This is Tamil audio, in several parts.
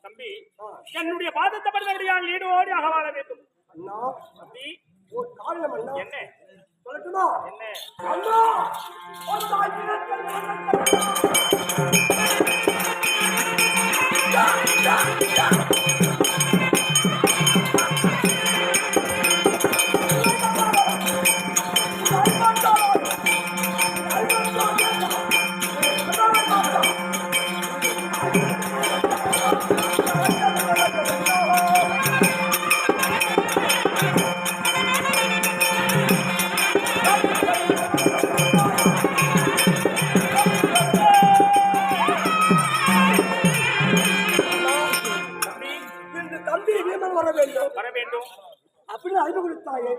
தம்பி என்னுடைய பாதத்தை படுத்தபடியால் ஈடோடி அகவாழ வேண்டும். தம்பி ஒரு காரணம் என்ன சொல்லட்டுமா? என்ன வர வேண்டும் அப்படின்னு அறிவு கொடுத்தாயே.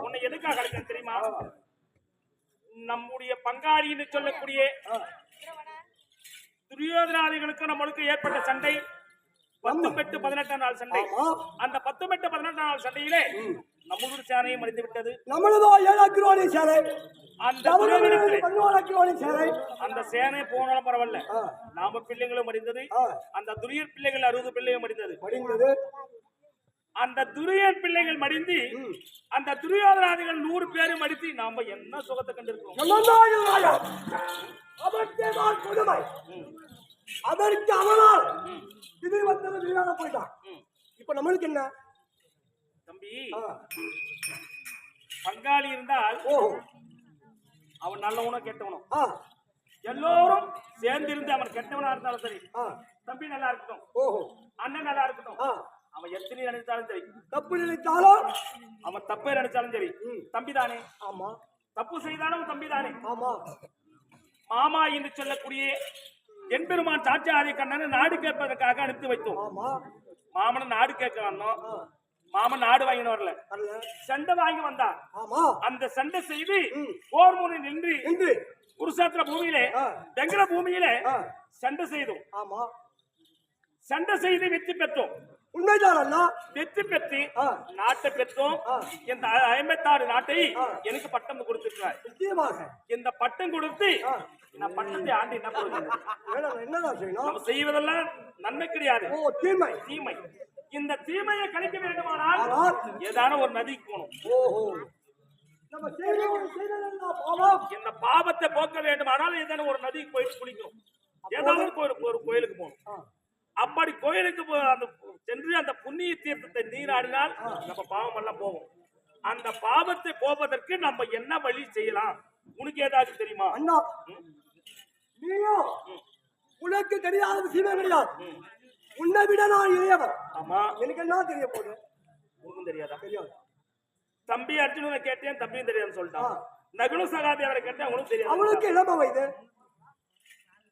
உன்னை எதுக்காக கிடைக்கும் தெரியுமா? நம்முடைய பங்காளின்னு சொல்லக்கூடிய துரியோதனாதிகளுக்கு நம்மளுக்கு ஏற்பட்ட சண்டை 18 நாள் சண்டை. அந்த 18 நாள் சண்டையிலே நம்மளுடைய சேனையும் மடித்து விட்டது. நம்மளதோ 7 கிலோனி சேனை, அந்த சேனை போனாலும் பரவாயில்ல, நாம பிள்ளைங்களும் மடிந்தது. அந்த துரியர் பிள்ளைகள் 60 பிள்ளையும் மடிந்தது. அந்த துரியன் பிள்ளைகள் மடிந்து அந்த துரியோதனாதிகள் 100 பேரும் மடித்து நாம என்ன சுகத்தை கண்டிருக்கோம். அதற்கு அவனால் இது வந்தது வீணாக போயிட்டான். இப்ப நம்மளுக்கு என்ன தம்பி? பங்காளி இருந்தால் அவன் நல்லவனும் கெட்டவனும் எல்லோரும் சேர்ந்திருந்து அவன் கெட்டவனா இருந்தாலும் சரி, தம்பி நல்லா இருக்கட்டும், அண்ணன் நல்லா இருக்கட்டும், அவன் எத்தனை நினைச்சாலும் சரி, தப்பு நினைச்சாலும் அவன் தப்பே நினைச்சாலும் சரி, தம்பிதானே. ஆமா, தப்பு செய்தாலும் தம்பிதானே. ஆமா. மாமா என்று சொல்லக்கூடிய எம்பெருமான் சாட்சியாதி கண்ணனை நாடு கேட்பதற்காக அனுப்பி வைத்தோம். மாமனை நாடு கேட்க வந்தோம். மாமன் நாடு வாங்கின வரல, சண்டை வாங்கி வந்தான். அந்த சண்டை செய்து போர் முனை நின்று குருசாத்திர பூமியிலே வெங்கல பூமியிலே சண்டை செய்தோம். சண்டை செய்து வெற்றி பெற்றோம். உண்மைதான். வெற்றி பெற்று நாட்டை பெற்றோம். இந்த 56 நாட்டை எனக்கு பட்டம் கொடுத்திருக்கிறார். இந்த பட்டம் கொடுத்து நான் பட்டத்தை ஆண்டு என்ன பண்ணுவேன்? நம்ம செய்வதெல்லாம் நன்மை கிடையாது, தீமை. இந்த தீமையை கழிக்க வேண்டுமானால் ஏதான ஒரு நதிக்கு போகணும். இந்த பாவத்தை போக்க வேண்டுமானால் ஏதான ஒரு நதிக்கு போயிட்டு குளிக்கணும். ஏதாவது ஒரு கோயிலுக்கு போகணும். அப்படி கோயிலுக்கு சென்று அந்த புண்ணிய தீர்த்தத்தை நீராடினால் நம்ம பாவம் எல்லாம் போகும். அந்த பாவத்தை போவதற்கு நம்ம என்ன வழி செய்யலாம்? உனக்கு ஏதாவது தெரியுமா? அண்ணா, நீயோ உனக்கு தெரியாத விஷயமே கிடையாது. உன்னை விட நான் இளையவர். ஆமா, எனக்கு என்ன தெரிய போகுது? உனக்கும் தெரியாதா? தெரியாது. தம்பி அர்ஜுனனை கேட்டேன், தம்பியும் தெரியாதுன்னு சொல்லிட்டான். நகுல சகாதேவரை கேட்டேன், அவனுக்கு தெரியாது. அவனுக்கு இளம வயது.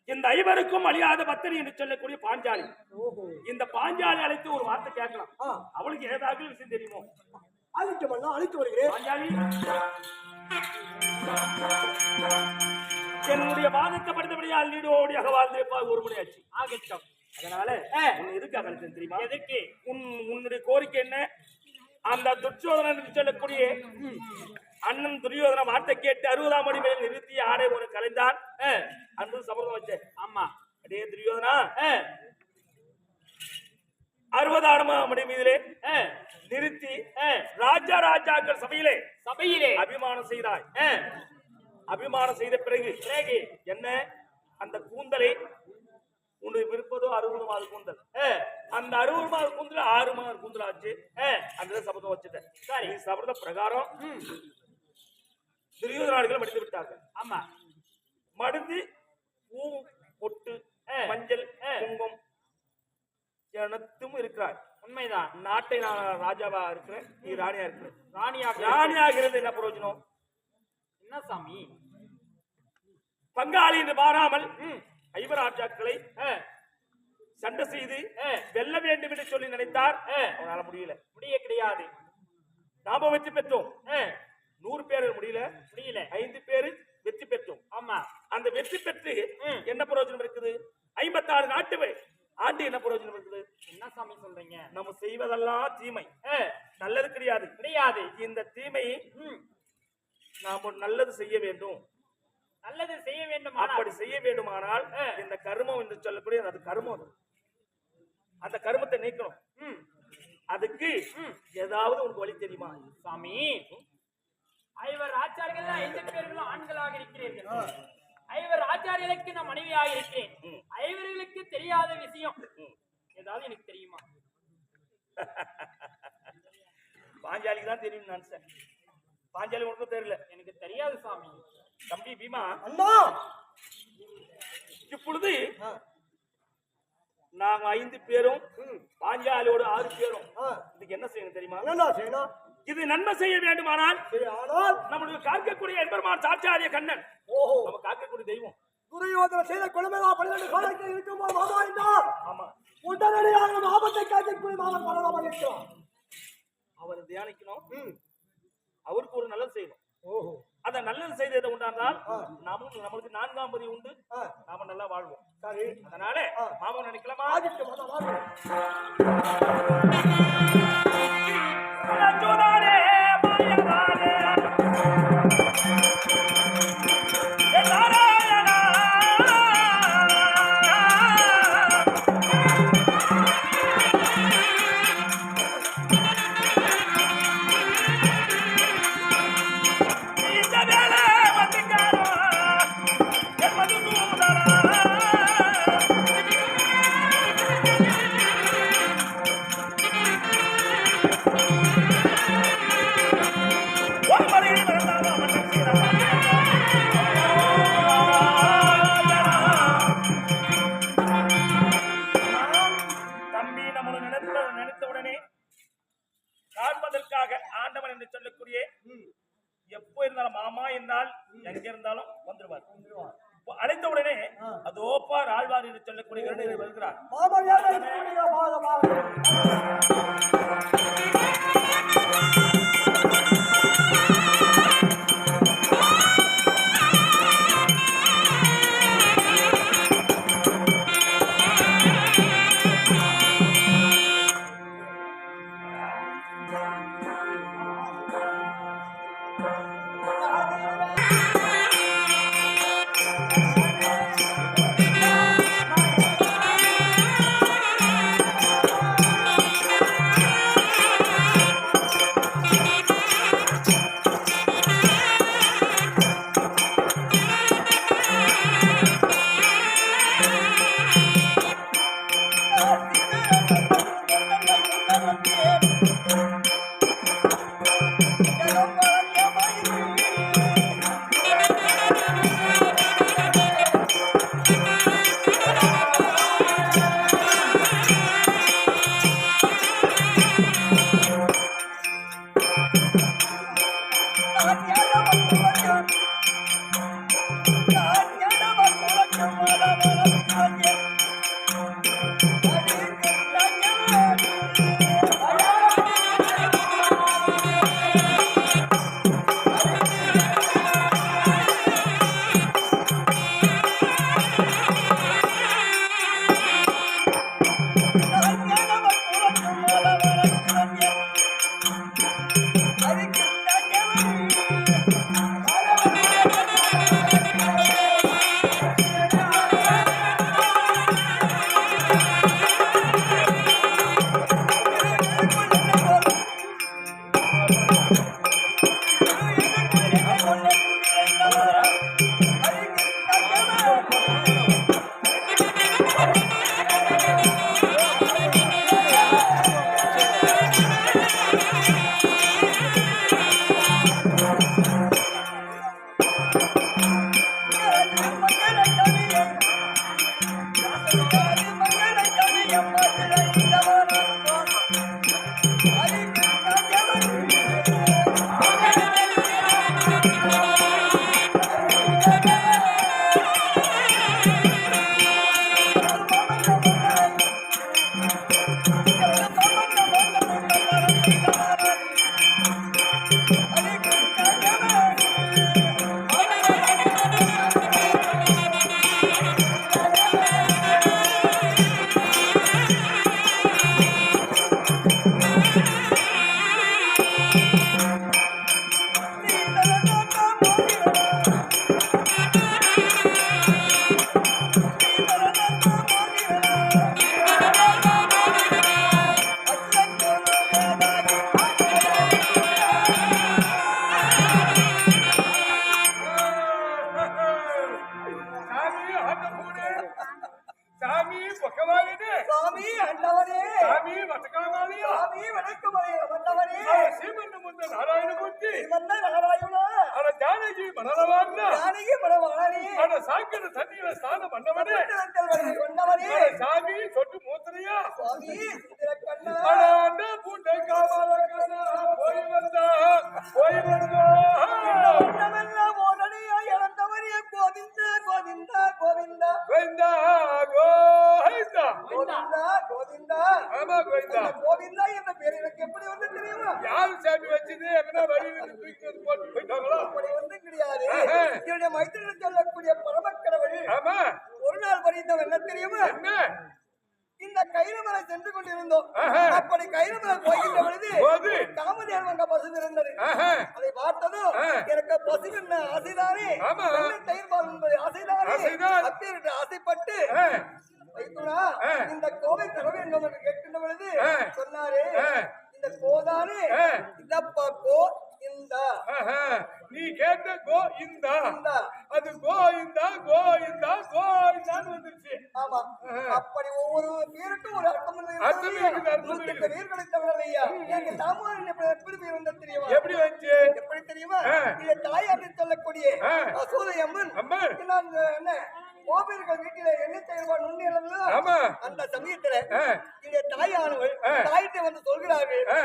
இந்த 5 அழியாத பத்தினி என்று சொல்லக்கூடிய பாஞ்சாலி. இந்த பாஞ்சாலி அழைத்து ஒரு வார்த்தை கேட்கலாம். அவளுக்கு ஏதாவது விஷயம் தெரியுமோ? அழைத்து வருகிறேன். பாஞ்சாலி, என்னுடைய வாதத்தை படித்தபடியால் நீடோடியாக வாழ்ந்திருப்பார். 1 மணி ஆச்சு, ஆகட்டும். அதனால எதுக்காக அழைத்தேன் தெரியுமா? எதுக்கு? உன்னுடைய கோரிக்கை என்ன? அந்த துரியோதனன் சொல்லக்கூடிய அண்ணன் துரியோதன வார்த்தை கேட்டு 60ஆம் மணி மேல் நிறுத்தி ஆடை ஒரு கலைந்தான். அன்று சபதம் வச்சேன். ஆமா, அடே துரியோதனா, 60ஆம் மணி மீதிலே நிறுத்தி ராஜாக்கள் சபையிலே அபிமானம் செய்தாய். அபிமானம் செய்த பிறகு என்ன அந்த கூந்தலை உனக்கு இருப்பதோ 60 மாத கூந்தல். அந்த 60 மாத கூந்தல் 6 மாத கூந்தல் ஆச்சு. அந்த சபதம் வச்சுட்டேன். சரி, சபத பிரகாரம் துரியோதனாதிகள் மடித்து விட்டார்கள். ஆமா, மடிந்து பூ பொட்டு மஞ்சள் குங்குமம் எனத்தும் இருக்கிறார். உண்மைதான். நாட்டை நான் ராஜாவா இருக்கிறேன், நீ ராணியா இருக்கிற. ராணியாக இருந்து என்ன பிரயோஜனம்? என்ன சாமி? பங்காளி என்று மாறாமல் ஐவராஜாக்களை சண்டை செய்து வெல்ல வேண்டும் என்று சொல்லி நினைத்தார். அவனால முடிய கிடையாது. நாம வெற்றி பெற்றோம். 100 பேர் முடியல 5 பேர் வெற்றி பெற்றோம். ஆமா, அந்த வெற்றி பெற்று என்ன பிரயோஜனம் இருக்குது? 56 நாட்டு ஆண்டு என்ன பிரயோஜனம் இருக்குது? என்ன சாமி சொல்றீங்க? நம்ம செய்வதெல்லாம் தீமை, நல்லது கிடையாது. இந்த தீமை நாம நல்லது செய்ய வேண்டும். அப்படி செய்ய வேண்டுமானால் இந்த கர்மம் என்று சொல்லக்கூடிய அது கர்மம். அந்த கர்மத்தை நீக்கணும். அதுக்கு ஏதாவது உனக்கு வழி தெரியுமா? சாமி, 5 ஆச்சாரியர்கள் 5 பேர்களும் ஆண்களாக இருக்கிறீர்கள். 5 ஆச்சாரியர்களுக்கு நான் மனைவியாக இருக்கிறேன். 5 தெரியாத விஷயம் ஏதாவது எனக்கு தெரியுமா? பாஞ்சாலிக்கு தான் தெரியும் நினைச்சேன். பாஞ்சாலி உனக்கும் தெரியல. எனக்கு தெரியாது சாமி. தம்பி பீமா, அண்ணா, இப்பொழுது நாங்க 5 பேரும் பாஞ்சாலியோட 6 பேரும் இதுக்கு என்ன செய்யணும் தெரியுமா? என்ன செய்யணும்? இது நன்மை செய்ய வேண்டுமானால் ஆனால் நம்மளுக்கு காக்கக்கூடிய எம்பெருமான் சாட்சாரிய கண்ணன் நம்ம காக்கக்கூடிய தெய்வம். துரியோதன செய்த கொடுமையா 12 காலத்தில் இருக்கும்போது மாமா என்றார். ஆமா, உடனடியாக ஆபத்தை காக்கக்கூடிய மாமன் பரவாம இருக்கிறார். அவர் தியானிக்கணும், அவருக்கு ஒரு நல்லது செய்யணும். அத நல்லது செய்தது உண்டானால் நம்மளுக்கு 4ஆம் பதி உண்டு, நாம நல்லா வாழ்வோம். சரி, அதனால மாமன் நினைக்கலாமா? நினைத்தவுடனே காண்பதற்காக ஆண்டவன் என்று சொல்லக்கூடிய எப்போ இருந்தாலும் மாமா என்றால் எங்க இருந்தாலும் வந்துருவார். அழைத்த உடனே அதோப்பா ஆழ்வார் என்று சொல்லக்கூடிய இரண்டு வருகிறார். சாமி ஆட்டப்பூடு சாமி பக்கவாளிடு சுவாமி அண்டவரே சாமி வட்டக்காமாலியா சுவாமி வணக்கம் வந்தவரே சீமந்த முந்த நாராயணமூர்த்தி வந்த நாராயணா அட ஜானகி மணலவார்னா ஜானகி மணவாளனே அட சாக்கட தண்ணியில ஸ்நானம் பண்ணவனே வந்தவரே அட சாமி சொட்டு மூத்திரையா சுவாமி கண்ணா அட அண்ட பூண்டை காமால கண்ணா போய் வந்தா உன்னமெல்லாம் ஓரணியா இழந்தவரே கோவிந்தா கோவிந்தா கோவிந்தா கோவிந்தா கோவிந்தா கோவிந்தா கோவிந்தா ஆமா கோவிந்தா இந்த கோவிந்தா என்ற பேர் எனக்கு எப்படி வந்து தெரியுமா யாரு சாமி வச்சது எங்கன்னா வழியில தூக்கி வந்து போட்டு போயிட்டாங்களா அப்படி வந்து கிடையாது ஆஹா. என்னுடைய மைத்திரன் சொல்லக்கூடிய பரமக்கடவுள் ஆமா ஒரு நாள் வரைந்தவன் என்ன தெரியுமா என்ன இந்த கைலமலை சென்று கொண்டிருந்தோம் ஆஹா. அப்படி கைலமலை போகின்ற பொழுது போது. காமதேவன் அங்க பசு இருந்தது ஆஹா. அதை பார்த்ததும் ஆ. எனக்கு பசு என்ன ஆசைதானே ஆமா. வெள்ளை தயிர் பால் என்பது ஆசைதானே ஆசைதான். அப்பேற்று ஆசைப்பட்டு ஆ. வைத்துனா ஆ. இந்த கோவை தர வேண்டும் என்று கேட்கின்ற பொழுது ஆ. சொன்னாரு ஆ. இந்த கோதானே ஆ. இதப்பா கோ இந்த ஆஹா. நீ கேட்ட கோயிந்தா இந்த அது கோயிந்தா கோயிந்தா கோயிந்தான்னு வந்துருச்சு ஆமா ஆஹா. அப்படி ஒவ்வொரு பேருக்கும் ஒரு அர்த்தம் அர்த்தம் இருக்குது, அர்த்தம் இருக்குது. பேர்களை தவிர ஐயா எனக்கு தாமோதரன் எப்படி பேர் வந்தது தெரியுமா எப்படி வந்துச்சு எப்படி தெரியுமா ஆ. இது தாயார்னு சொல்லக்கூடிய ஆ. அசோதை அம்மன் அம்மன். நான் என்ன கோபியர்கள் வீட்டில என்ன செய்வார் நுண்ணியளவு ஆமா. அந்த சமயத்துல ஆ. இந்த தாயானவள் ஆ. தாயிட்ட வந்து சொல்கிறார்கள் ஆ.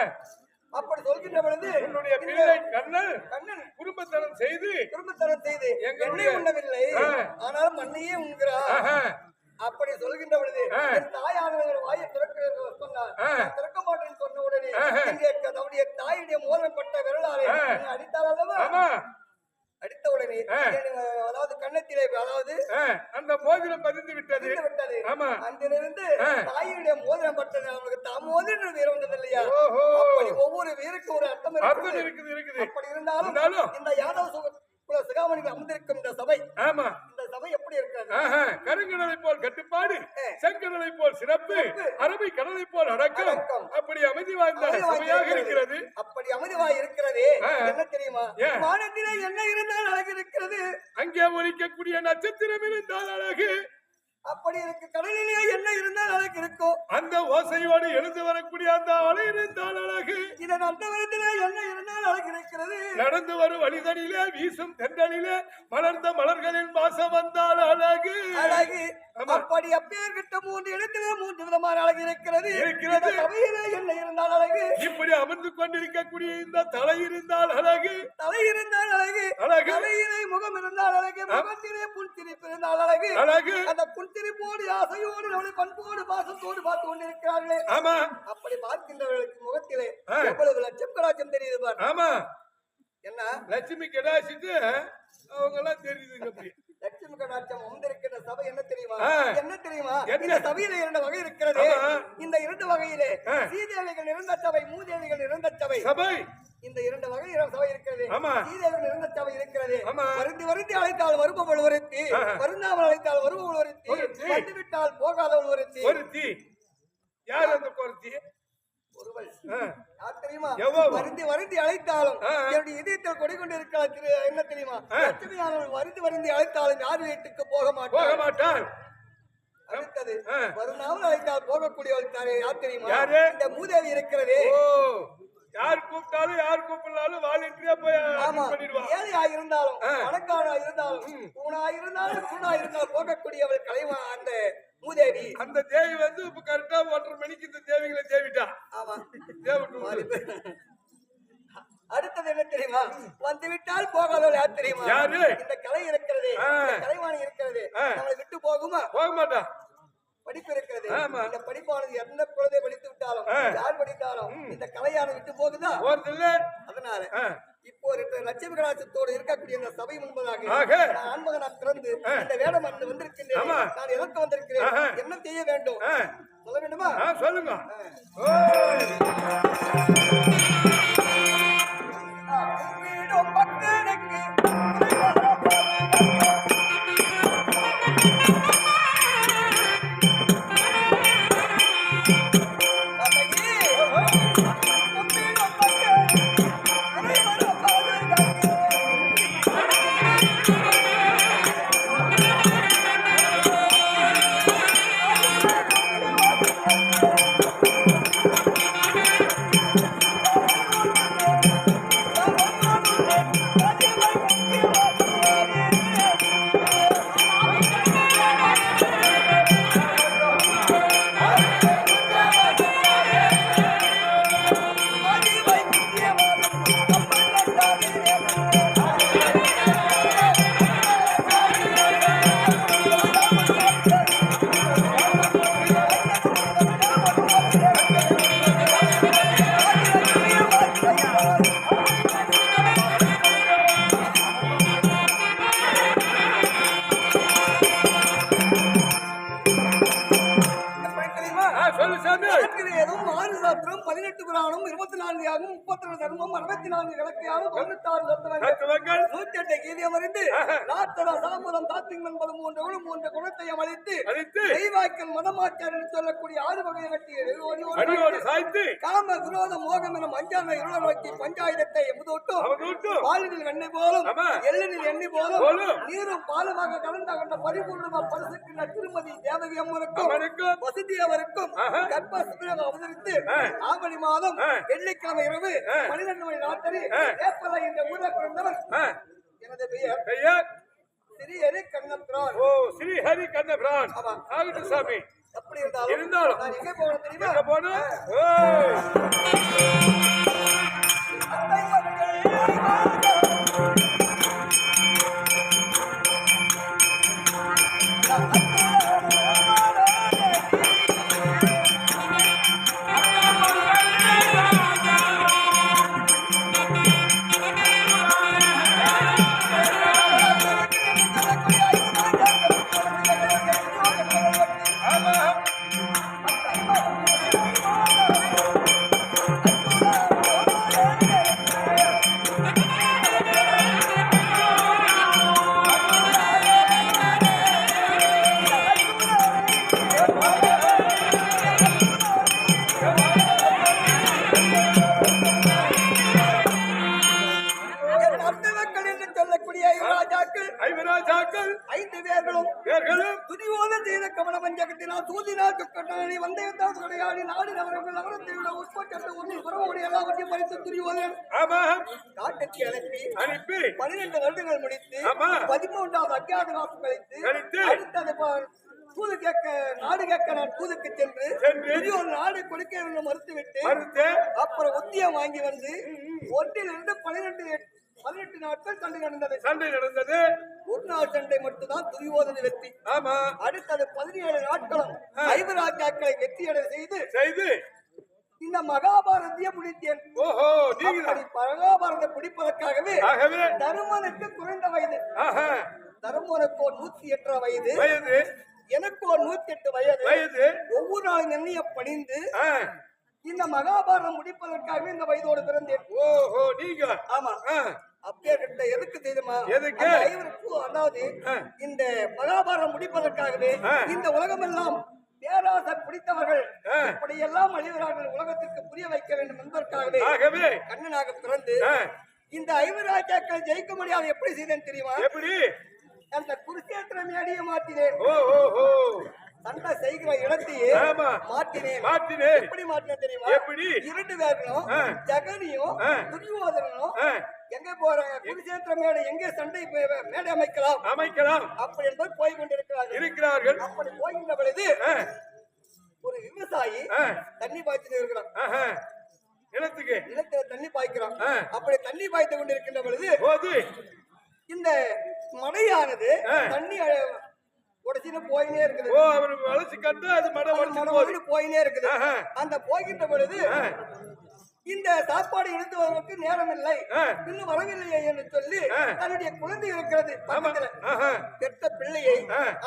அப்படி சொல்கின்ற பொழுது உன்னுடைய பிள்ளை கண்ணன் கண்ணன் குடும்பத்தனம் செய்து குடும்பத்தரம் செய்து எங்களுடைய- என்னை உண்ணவில்லை ஆ. ஆனாலும் மண்ணையே உண்கிறார் ஆஹா. அப்படி சொல்கின்ற பொழுது ஆ. என் தாயானவர் வாயை திறக்க சொன்னார் ஆ. நான் திறக்க மாட்டேன்னு சொன்ன உடனே ஆஹா. இங்கே நம்முடைய தாயுடைய மோதிரப்பட்ட விரலாலே ஆ. என்னை அடித்தார் அல்லவா ஆமா. அடித்த உடனே ஆ. அதாவது கன்னத்திலே அதாவது ஆ. அந்த மோதிரம் பதிந்து விட்டது விட்டு விட்டது ஆமா. அங்கிருந்து ஆ. தாயுடைய மோதிரம் பட்டது அவனுக்கு தாமோதிரம் வீரம் வந்தது இல்லையா ஓஹோ. அப்படி ஒவ்வொரு வீருக்கும் ஒரு அர்த்தம் அர்த்தம் இருக்குது இருக்குது இருக்குது அப்படி இருந்தாலும் இருந்தாலும் இந்த யாதவ குல சிகாமணியில் அமர்ந்திருக்கும் இந்த சபை ஆமா. இந்த சபை எப்படி இருக்கிறது ஆஹா. கருங்கடலை போல் கட்டுப்பாடு செங்கடலை போல் சிறப்பு அரபி கடலை போல் அடக்கம் அடக்கம். அப்படி அமைதி வாய்ந்த அமைதி சபையாக வாய்ந்து இருக்கிறது அப்படி அமைதிவாய் இருக்கிறதே ஆ. என்ன தெரியுமா ஏன்? வானத்திலே என்ன இருந்தால் அழகு இருக்கிறது அங்கே ஒலிக்கக்கூடிய நட்சத்திரம் இருந்தால் அழகு அப்படி இருக்கு கடலிலே என்ன இருந்தால் அழகு இருக்கும் அந்த ஓசையோடு எழுந்து வரக்கூடிய அந்த அலை இருந்தால் அழகு இதன் அந்தவரத்திலே என்ன இருந்தால் அழகு இருக்கிறது நடந்து வரும் வழிதனிலே வீசும் தென்றலிலே மலர்ந்த மலர்களின் வாசம் வந்தால் அழகு அழகு ஆமா. அப்படி அப்பேர்கிட்ட 3 இடத்திலே 3 விதமான அழகு இருக்கிறது இருக்கிறது. இந்த சபையிலே என்ன இருந்தால் அழகு இப்படி அமர்ந்து கொண்டிருக்கக்கூடிய இந்த தலை இருந்தால் அழகு தலை இருந்தால் அழகு அழகு. தலையிலே முகம் இருந்தால் அழகு முகத்திலே புன்சிரிப்பு இருந்தால் அழகு அழகு அந்த புன்சிரிப்போடு ஆசையோடு நம்முடைய பண்போடு பாசத்தோடு பார்த்து கொண்டிருக்கிறார்களே ஆமா. அப்படி பார்க்கின்றவர்களுக்கு முகத்திலே ஆ. எவ்வளவு லட்சம் கடாட்சம் தெரியுது பார் ஆமா. என்ன லட்சுமி கடாசிட்டு அவங்க எல்லாம் தெரியுதுங்க அப்படி லட்சுமி கடாட்சம் அமர்ந்திருக்கிற சபை என்ன தெரியுமா ஆ. என்ன தெரியுமா என்ன? இந்த சபையில 2 வகை இருக்கிறது ஆமா. இந்த 2 வகையிலே ஆ. சீதேவிகள் நிறைந்த சபை மூதேவிகள் நிறைந்த சபை சபை இந்த 2 வகை சபை இருக்கிறது ஆமா. சீதேவிகள் நிறைந்த சபை இருக்கிறது ஆமா. வருந்தி அழைத்தால் வருபவள் ஒருத்தி ஆஹா. வருந்தாமல் அழைத்தால் வருபவள் ஒருத்தி ஒருத்தி. வந்துவிட்டால் போகாதவள் ஒருத்தி ஒருத்தி யார் அந்த பொருத்தி ஒருவள் ஆ. யார் தெரியுமா எவ்வளவு? வருந்தி அழைத்தாலும் ஆ. என்னுடைய இதயத்தில் கொடி கொண்டு இருக்கிற என்ன தெரியுமா ஆ. லட்சுமியானவள் வருந்தி அழைத்தாலும் யார் வீட்டுக்கு போக போக மாட்டாள் மாட்டாள் அடுத்தது ஆ. வருநாமல் அழைத்தால் போகக்கூடியவள் யார் தெரியுமா யாரு? இந்த மூதேவி இருக்கிறதே ஓ யார் கூப்பிட்டாலும் யார் கூப்பிடலாலும் வாலண்டியரா போய் ஆமா பண்ணிடுவா ஏழையா இருந்தாலும் ஆ. பணக்காரா இருந்தாலும் பூனா இருந்தாலும் சூனா இருந்தாலும் போகக்கூடியவள் கலைவா அந்த மூதேவி அந்த தேவி வந்து இப்ப கரெக்டா 1:30 மணிக்கு இந்த தேவிகளை தேவிட்டா ஆமா தேவிட்டு அடுத்தது என்ன தெரியுமா வந்து விட்டால் போகாதவள் யார் தெரியுமா யாரு? இந்த கலை இருக்கிறதே ஆமா. இந்த படிப்பானது என்ன குழந்தை படித்து விட்டாலும் யார் படித்தாலும் இந்த கலையான விட்டு போகுதா போறதில்ல. அதனால இப்போ லட்சுமி கலாச்சாரத்தோடு இருக்கக்கூடிய இந்த சபை முன்பதாக ஆக. நான் ஆண்மகனாக பிறந்து இந்த வேடம் வந்திருக்கின்றேன். ஆமா. நான் எதற்கு வந்திருக்கிறேன், என்ன செய்ய வேண்டும் சொல்ல வேண்டுமா? சொல்லுங்க. வீடும் பக்தனுக்கு சொல்லு சாமி. 18 புராணம் 24 யாகும் 32 தர்மம் 64 விளக்கையாகும் 96 தத்துவங்கள் 108 கீதியம் அறிந்து நாத்தர சாமதம் தாத்திங் என்பது மூன்று குணத்தையும் அளித்து தெய்வாய்க்கல் மதமாச்சார் என்று சொல்லக்கூடிய 6 வகை வெட்டி அடியோடு சாய்த்து காம விரோத மோகம் எனும் அஞ்சான இருளர் நோக்கி பஞ்சாயுதத்தை எமுதோட்டும் பாலினில் வெண்ணெய் போலும் எள்ளினில் எண்ணெய் போலும் நீரும் பாலுமாக கலந்த கொண்ட பரிபூர்ணமா பரிசுக்கின்ற திருமதி தேவகி அம்மனுக்கும் வசதி அவருக்கும் கர்ப்ப சுபிரகம் அவதரித்து ஆவணி மாதம் வெள்ளிக்கிழமை இரவு 12 மணி ராத்திரி ஏப்பலை என்ற ஊரில் பிறந்தவர் எனது பெயர் ஸ்ரீ ஹரி கண்ணபிரான். ஸ்ரீ ஹரி கண்ணபிரான். ஆகட்டும் சாமி. எப்படி இருந்தாலும் நான் எங்க போகணும் தெரியுமா? எங்க போகணும்? ஐவராஜாக்கள் 5 பேர்களும் துரியோதன தீர கமல பஞ்சகத்தினால் தூதினால் துக்கட்டனை வந்தயத்தால் துடையாடி நாடு நகரங்கள் நகரத்தை விட உட்பட்ட ஒன்றில் புறமுடைய எல்லாவற்றையும் பறித்து துரியோதனன் காட்டுக்கு அனுப்பி 12 வருடங்கள் முடித்து 13வது அஜ்ஞாதவாசம் கழித்து அடுத்தது தூது கேட்க நாடு கேட்க நான் தூதுக்கு சென்று ஒரு நாடு கொடுக்க வேண்டும் மறுத்துவிட்டு அப்புறம் உத்தியம் வாங்கி வந்து 1 18 நாட்கள் சண்டை நடந்தது. ஒரு நாள் சண்டை மட்டும்தான் துரியோதன வெற்றி. அடுத்தது 17 நாட்களும் ஐவராஜாக்களை வெற்றியடை செய்து இந்த மகாபாரதியை முடித்தேன். மகாபாரதத்தை பிடிப்பதற்காகவே தருமனுக்கு குறைந்த வயது. தருமனுக்கு 108 வயது, எனக்கு 108 வயது. ஒவ்வொரு நாளும் எண்ணிய பணிந்து இந்த மகாபாரதம் முடிப்பதற்காகவே இந்த வயதோடு பிறந்தேன். நீங்க ஆமா அப்பேற்பட்ட எதுக்கு தெரியுமா? அதாவது இந்த மகாபாரதம் முடிப்பதற்காகவே இந்த உலகமெல்லாம் பேராசை பிடித்தவர்கள் இப்படியெல்லாம் அழிவரார்கள் உலகத்திற்கு புரிய வைக்க வேண்டும் என்பதற்காகவே கண்ணனாக பிறந்து இந்த ஐவராஜாக்களை ஜெயிக்க முடியாது எப்படி செய்தேன் தெரியுமா? எப்படி? அந்த குருஷேத்திர மேடியை மாற்றினேன். சண்டை செய்கிற இடத்தையே மாற்றினேன். எப்படி மாற்றினேன் தெரியுமா? 2 பேர்களும் ஜெகனியும் துரியோதனனும் எங்க போறாங்க? குருஷேத்திர மேடை எங்கே சண்டை மேடை அமைக்கலாம் அப்படி என்பது போய் கொண்டிருக்கிறார்கள். அப்படி போகின்ற பொழுது ஒரு விவசாயி தண்ணி பாய்ச்சி இருக்கிறான். நிலத்துல தண்ணி பாய்க்கிறான். அப்படி தண்ணி பாய்த்து கொண்டிருக்கின்ற பொழுது இந்த மழையானது தண்ணி உடைச்சின்னு போயினே இருக்குது. ஓ அவர் வளர்ச்சி கட்டு அது மடம் அது வளர்ச்சி போகுது. மடமடன்னு போயினே இருக்குது. ஆஹா. அந்த போகின்ற பொழுது இந்த சாப்பாடு எடுத்து வருவதற்கு நேரம் இல்லை, இன்னும் வரவில்லையே என்று சொல்லி தன்னுடைய குழந்தை இருக்கிறது பக்கத்துல பெற்ற பிள்ளையை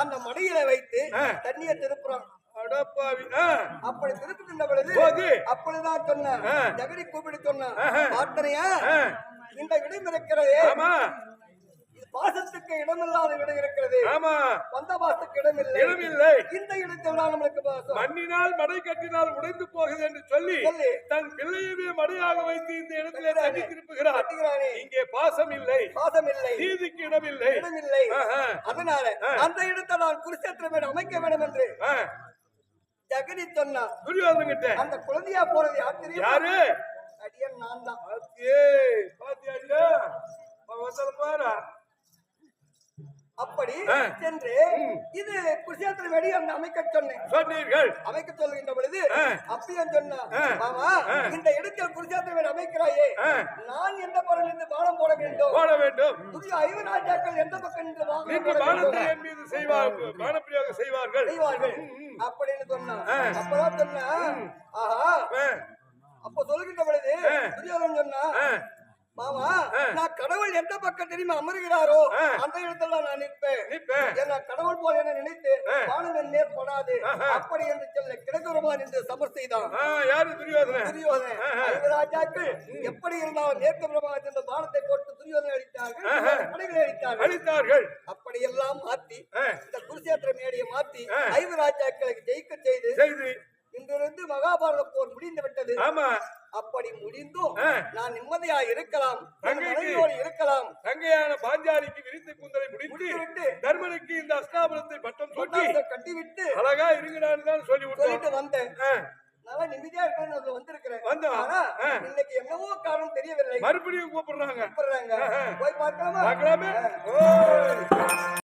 அந்த மடியில வைத்து தண்ணியை திருப்புறான். அடப்பாவி. அப்படி திருப்புகின்ற பொழுது போது. அப்பொழுதுதான் சொன்ன ஜெகடி கூப்பிட்டு சொன்ன பார்த்தனையா இந்த இடம் இருக்கிறதே, ஆமா இது பாசத்துக்கு இடமில்லாத இடம் இருக்கிறது, ஆமா வந்த பாசத்துக்கு இடமில்லை, இடமில்லை. இந்த இடத்தில் தான் நம்மளுக்கு பாசம். மண்ணினால் மடை கட்டினால் உடைந்து போகுது என்று சொல்லி சொல்லி தன் பிள்ளையுடைய மடியாக வைத்து இந்த இடத்திலே தண்ணி திருப்புகிறார். கட்டுகிறானே, இங்கே பாசம் இல்லை, பாசம் இல்லை, நீதிக்கு இடமில்லை. இடமில்லை. ஆஹா. அதனால அந்த இடத்தை நான் குருஷேத்திரம் அமைக்க வேண்டும் என்று ஜெகடி சொன்னான். துரியோதனங்கிட்ட அந்த குழந்தையா போறது யார் தெரியுமா? யாரு? அடியன் நான் தான். பாத்தியா இல்ல? பாரு அப்படி சென்று இது குருஷேத்திரம் வெடி அந்த அமைக்க சொன்னேன். சொன்னீர்கள். அமைக்க சொல்லுகின்ற பொழுது அப்பயும் சொன்னா மாமா இந்த இடத்தில் குருஷேத்திரம் வெடி அமைக்கிறாயே, நான் எந்த பக்கம் நின்று பானம் போட வேண்டும்? போட வேண்டும். புதிய 5 ராஜாக்கள் எந்த பக்கம் நின்று நீங்க பானத்தை என் மீது செய்வார்கள், பானப்பிரயோகம் செய்வார்கள். செய்வார்கள் அப்படின்னு சொன்னா. அப்பதான் சொன்னா ஆஹா. அப்ப சொல்லுகின்ற பொழுது துரியோதனன் சொன்னா மாமா நான் கடவுள் எந்த பக்கம் தெரியுமா அமர்கிறாரோ அந்த இடத்துல நான் நிற்பேன். ஏன்னா கடவுள் போல என நினைத்து வானம் என் நேர் படாது அப்படி என்று சொல்ல கிடக்குறமா என்று சமர் செய்தான். யாரு? துரியோதனன். துரியோதனன் 5 ராஜாக்கள் எப்படி இருந்தாலும் நேர்க்க பிரமா என்ற பானத்தை போட்டு துரியோதனை அடித்தார்கள், படைகளை அடித்தார்கள். அப்படி எல்லாம் மாத்தி இந்த குருஷேத்திர மேடையை மாத்தி 5 ராஜாக்களுக்கு ஜெயிக்க செய்து இன்றிருந்து மகாபாரத போர் முடிந்து விட்டது. ஆமா. அப்படி முடிந்தும் நான் நிம்மதியா இருக்கலாம், இருக்கலாம். தங்கையான பாஞ்சாலிக்கு விரித்து கூந்தலை முடித்து தர்மனுக்கு இந்த அஸ்தாபனத்தை பட்டம் சூட்டி கட்டிவிட்டு அழகா இருங்கடான்னு தான் சொல்லிட்டு வந்தேன். நல்லா நிம்மதியா இருக்கேன்னு வந்திருக்கிறேன். ஆனா இன்னைக்கு என்னவோ காரணம் தெரியவில்லை, மறுபடியும் கூப்பிடுறாங்க. போய் பார்க்கலாமா? பார்க்கலாமே.